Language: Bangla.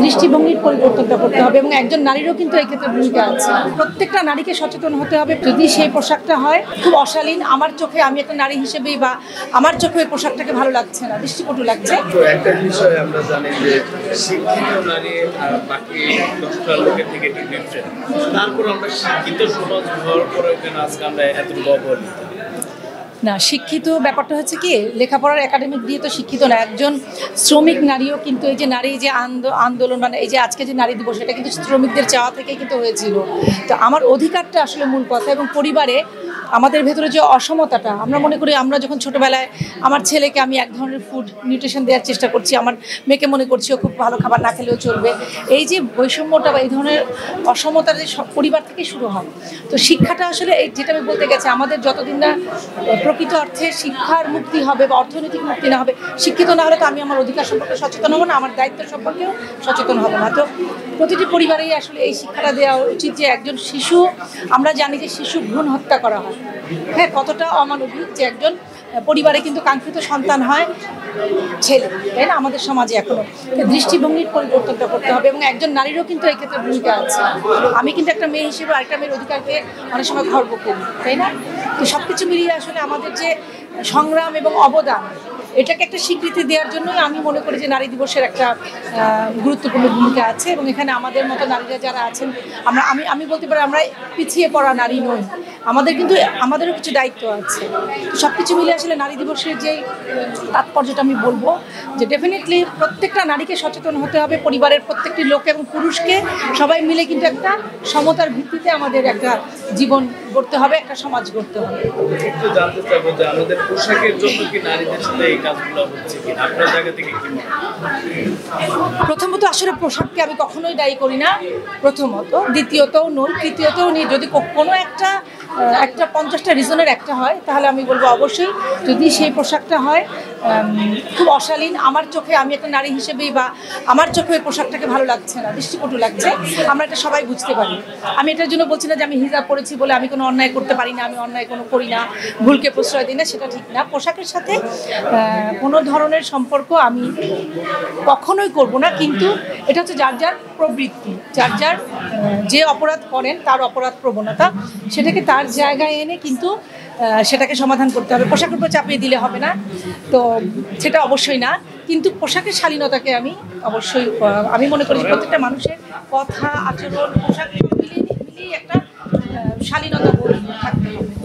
দৃষ্টিভঙ্গির পরিবর্তনটা করতে হবে এবং একজন নারীরও কিন্তু এই ক্ষেত্রে ভূমিকা আছে। প্রত্যেকটা নারীকে সচেতন হতে হবে। যদি সেই পোশাকটা হয় খুব অশালীন, আমার চোখে, আমি একটা নারী হিসেবেই বা আমার চোখে ওই পোশাকটাকে ভালো লাগছে না, দৃষ্টিকটু লাগছে। তো একটা বিষয় আমরা জানি যে শিক্ষিত নারী আর বাকি 10টা লোকের থেকে ডিফারেন্ট। তারপর আমরা শিক্ষিত সমাজ হওয়ার পরেও কেন আজকে আমরা এতটুকু অবহেলিত? না, শিক্ষিত ব্যাপারটা হচ্ছে কি, লেখাপড়ার একাডেমিক দিয়ে তো শিক্ষিত না। একজন শ্রমিক নারীও কিন্তু এই যে নারী যে আন্দোলন, মানে এই যে আজকে যে নারী দিবস, এটা কিন্তু শ্রমিকদের চাওয়া থেকে কিন্তু হয়েছিল। তো আমার অধিকারটা আসলে মূল কথা। এবং পরিবারে আমাদের ভেতরে যে অসমতাটা, আমরা মনে করি আমরা যখন ছোটোবেলায় আমার ছেলেকে আমি এক ধরনের ফুড নিউট্রিশন দেওয়ার চেষ্টা করছি, আমার মেয়েকে মনে করছি ও খুব ভালো খাবার না খেলেও চলবে। এই যে বৈষম্যটা বা এই ধরনের অসমতা যে পরিবার থেকে শুরু হয়। তো শিক্ষাটা আসলে এই যেটা আমি বলতে গেছি, আমাদের যতদিন না প্রকৃত অর্থে শিক্ষার মুক্তি হবে বা অর্থনৈতিক মুক্তি না হবে, শিক্ষিত না হলে তো আমি আমার অধিকার সম্পর্কে সচেতন হব না, আমার দায়িত্ব সম্পর্কেও সচেতন হব না। তো প্রতিটি পরিবারেই আসলে এই শিক্ষাটা দেওয়া উচিত যে একজন শিশু, আমরা জানি যে শিশু ভ্রূণ হত্যা করা হয়, হ্যাঁ, কতটা অমানবিক যে একজন পরিবারে কিন্তু কাঙ্ক্ষিত সন্তান হয় ছেলে, তাই না? আমাদের সমাজে এখনো দৃষ্টিভঙ্গির পরিবর্তনটা করতে হবে এবং একজন নারীরও কিন্তু এই ক্ষেত্রে ভূমিকা আছে। আমি কিন্তু একটা মেয়ে হিসেবে আরেকটা মেয়ের অধিকারকে অনেক সময় খর্ব করি, তাই না? তো সব কিছু মিলিয়ে আসলে আমাদের যে সংগ্রাম এবং অবদান, এটাকে একটা স্বীকৃতি দেওয়ার জন্যই আমি মনে করি যে নারী দিবসের একটা গুরুত্বপূর্ণ ভূমিকা আছে। এবং এখানে আমাদের মতো নারীরা যারা আছেন, আমি বলতে পারি আমরা পিছিয়ে পড়া নারী নই, আমাদের কিন্তু আমাদেরও কিছু দায়িত্ব আছে। সব কিছু মিলে আসলে নারী দিবসের যে তাৎপর্যটা আমি বলবো যে ডেফিনেটলি প্রত্যেকটা নারীকে সচেতন হতে হবে, পরিবারের প্রত্যেকটি লোক এবং পুরুষকে সবাই মিলে কিন্তু একটা সমতার ভিত্তিতে আমাদের একটা জীবন গড়তে হবে, একটা সমাজ গড়তে হবে। একটু জানতে চাইবো যে আমাদের পোশাকের জন্য কি নারীদের সাথে এই কাজগুলো হচ্ছে কি, আপনার জায়গা থেকে কি মনে হয়? প্রথমত আসলে পোশাককে আমি কখনোই দায়ী করি না, প্রথমত। দ্বিতীয়তও নই, তৃতীয়তও নেই। যদি কোনো একটা 50টা রিজনের একটা হয়, তাহলে আমি বলবো অবশ্যই যদি সেই পোশাকটা হয় খুব অশালীন, আমার চোখে, আমি একটা নারী হিসেবেই বা আমার চোখে ওই পোশাকটাকে ভালো লাগছে না, দৃষ্টিকটু লাগছে, আমরা এটা সবাই বুঝতে পারি। আমি এটার জন্য বলছি না যে আমি হিজাব পরেছি বলে আমি কোনো অন্যায় করতে পারি না, আমি অন্যায় কোনো করি না, ভুলকে প্রশ্রয় দিই না, সেটা ঠিক না। পোশাকের সাথে কোনো ধরনের সম্পর্ক আমি কখনোই করব না, কিন্তু এটা হচ্ছে যার যার প্রবৃত্তি, যার যার যে অপরাধ করেন তার অপরাধ প্রবণতা, সেটাকে তার জায়গায় এনে কিন্তু সেটাকে সমাধান করতে হবে। পোশাকের উপর চাপিয়ে দিলে হবে না, তো সেটা অবশ্যই না। কিন্তু পোশাকের শালীনতাকে আমি অবশ্যই, আমি মনে করি প্রত্যেকটা মানুষের কথা, আচরণ, পোশাক মিলিয়ে একটা শালীনতা থাকতে হবে।